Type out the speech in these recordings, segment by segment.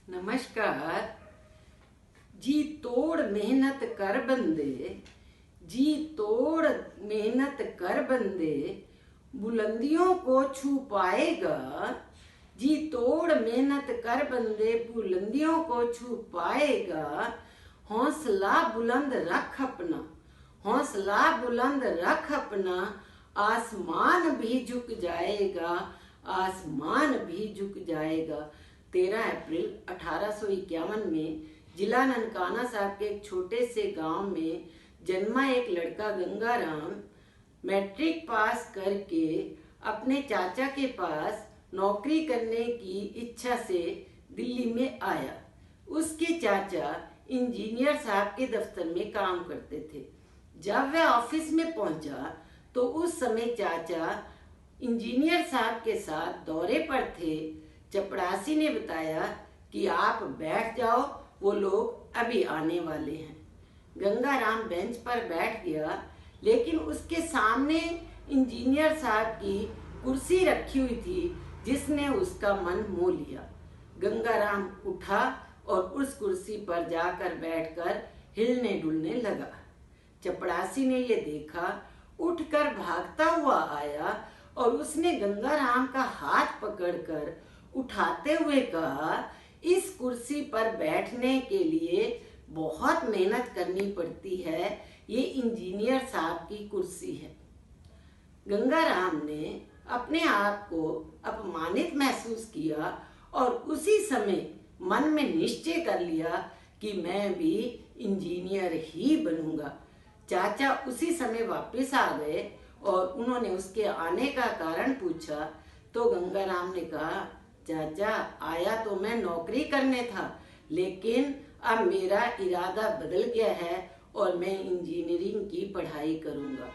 नमस्कार। जी तोड़ मेहनत कर बंदे, जी तोड़ मेहनत कर बंदे, बुलंदियों को छू पाएगा। जी तोड़ मेहनत कर बंदे, बुलंदियों को छू पाएगा। हौसला बुलंद रख अपना, हौसला बुलंद रख अपना, आसमान भी झुक जाएगा, आसमान भी झुक जाएगा। 13 अप्रैल 1851 में जिला ननकाना साहब के एक छोटे से गांव में जन्मा एक लड़का गंगाराम मैट्रिक पास करके अपने चाचा के पास नौकरी करने की इच्छा से दिल्ली में आया। उसके चाचा इंजीनियर साहब के दफ्तर में काम करते थे। जब वह ऑफिस में पहुंचा तो उस समय चाचा इंजीनियर साहब के साथ दौरे पर थे। चपड़ासी ने बताया कि आप बैठ जाओ, वो लोग अभी आने वाले हैं। गंगाराम बेंच पर बैठ गया, लेकिन उसके सामने इंजीनियर साहब की कुर्सी रखी हुई थी जिसने उसका मन मोह लिया। गंगाराम उठा और उस कुर्सी पर जाकर बैठकर हिलने डुलने लगा। चपड़ासी ने ये देखा, उठकर भागता हुआ आया और उसने गंगाराम का हाथ पकड़कर उठाते हुए कहा, इस कुर्सी पर बैठने के लिए बहुत मेहनत करनी पड़ती है, ये इंजीनियर साहब की कुर्सी है। गंगाराम ने अपने आप को अपमानित महसूस किया और उसी समय मन में निश्चय कर लिया कि मैं भी इंजीनियर ही बनूंगा। चाचा उसी समय वापस आ गए और उन्होंने उसके आने का कारण पूछा तो गंगाराम ने कहा, चाचा आया तो मैं नौकरी करने था, लेकिन अब मेरा इरादा बदल गया है और मैं इंजीनियरिंग की पढ़ाई करूंगा।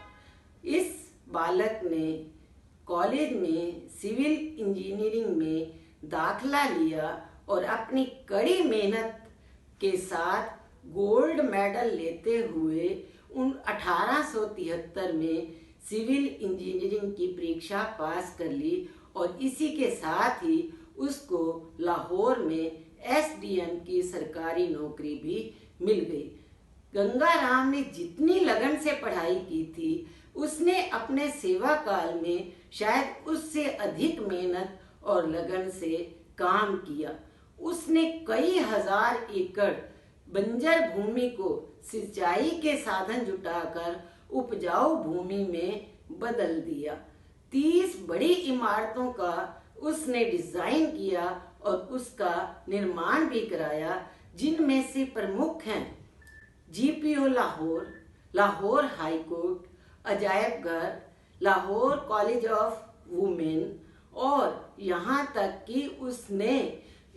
इस बालक ने कॉलेज में सिविल इंजीनियरिंग में दाखला लिया और अपनी कड़ी मेहनत के साथ गोल्ड मेडल लेते हुए 1873 में सिविल इंजीनियरिंग की परीक्षा पास कर ली और इसी के साथ ही उसको लाहौर में एसडीएम की सरकारी नौकरी भी मिल गई। गंगाराम ने जितनी लगन से पढ़ाई की थी, उसने अपने सेवा काल में शायद उससे अधिक मेहनत और लगन से काम किया। उसने कई हजार एकड़ बंजर भूमि को सिंचाई के साधन जुटाकर उपजाऊ भूमि में बदल दिया। 30 बड़ी इमारतों का उसने डिजाइन किया और उसका निर्माण भी कराया, जिनमें से प्रमुख हैं GPO Lahore, Lahore high court, अजायब घर, लाहौर कॉलेज ऑफ वुमेन और यहाँ तक कि उसने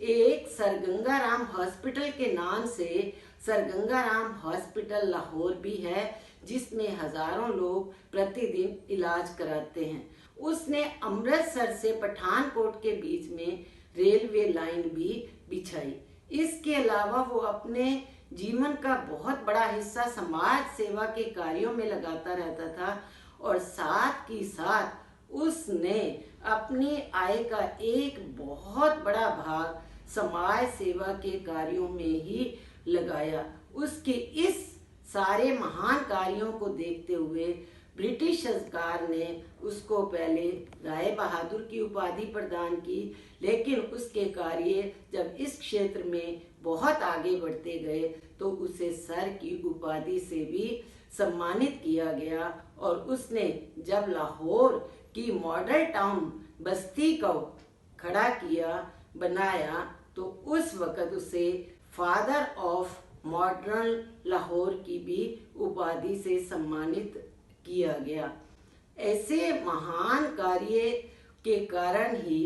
एक सर गंगाराम हॉस्पिटल के नाम से सर गंगाराम हॉस्पिटल लाहौर भी है, जिसमें हजारों लोग प्रतिदिन इलाज कराते हैं। उसने अमृतसर से पठानकोट के बीच में रेलवे लाइन भी बिछाई। इसके अलावा वो अपने जीवन का बहुत बड़ा हिस्सा समाज सेवा के कार्यों में लगाता रहता था और साथ ही साथ उसने अपनी आय का एक बहुत बड़ा भाग समाज सेवा के कार्यों में ही लगाया। उसके इस सारे महान कार्यों को देखते हुए ब्रिटिश सरकार ने उसको पहले राय बहादुर की उपाधि प्रदान की, लेकिन उसके कार्य जब इस क्षेत्र में बहुत आगे बढ़ते गए तो उसे सर की उपाधि से भी सम्मानित किया गया और उसने जब लाहौर की मॉडल टाउन बस्ती को खड़ा किया, बनाया, तो उस वक़्त उसे फादर ऑफ मॉडर्न लाहौर की भी उपाधि से सम्मानित किया गया। ऐसे महान कार्य के कारण ही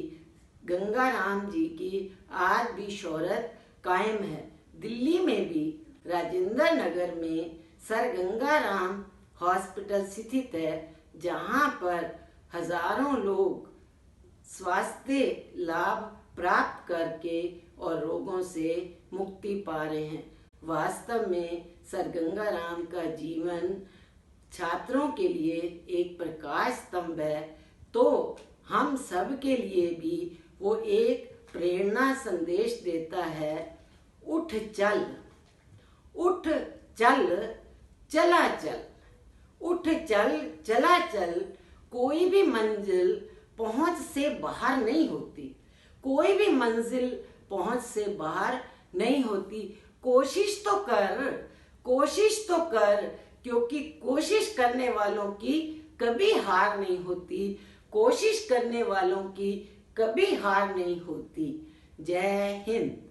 गंगाराम जी की आज भी शोहरत कायम है। दिल्ली में भी राजेंद्र नगर में सर गंगाराम हॉस्पिटल स्थित है, जहां पर हजारों लोग स्वास्थ्य लाभ प्राप्त करके और रोगों से मुक्ति पा रहे हैं। वास्तव में सर गंगाराम का जीवन छात्रों के लिए एक प्रकाश स्तंभ है, तो हम सब के लिए भी वो एक प्रेरणा संदेश देता है, उठ चल, उठ चल, चला चल, उठ चल, चला चल। कोई भी मंजिल पहुंच से बाहर नहीं होती, कोई भी मंजिल पहुंच से बाहर नहीं होती। कोशिश तो कर, कोशिश तो कर, क्योंकि कोशिश करने वालों की कभी हार नहीं होती, कोशिश करने वालों की कभी हार नहीं होती। जय हिंद।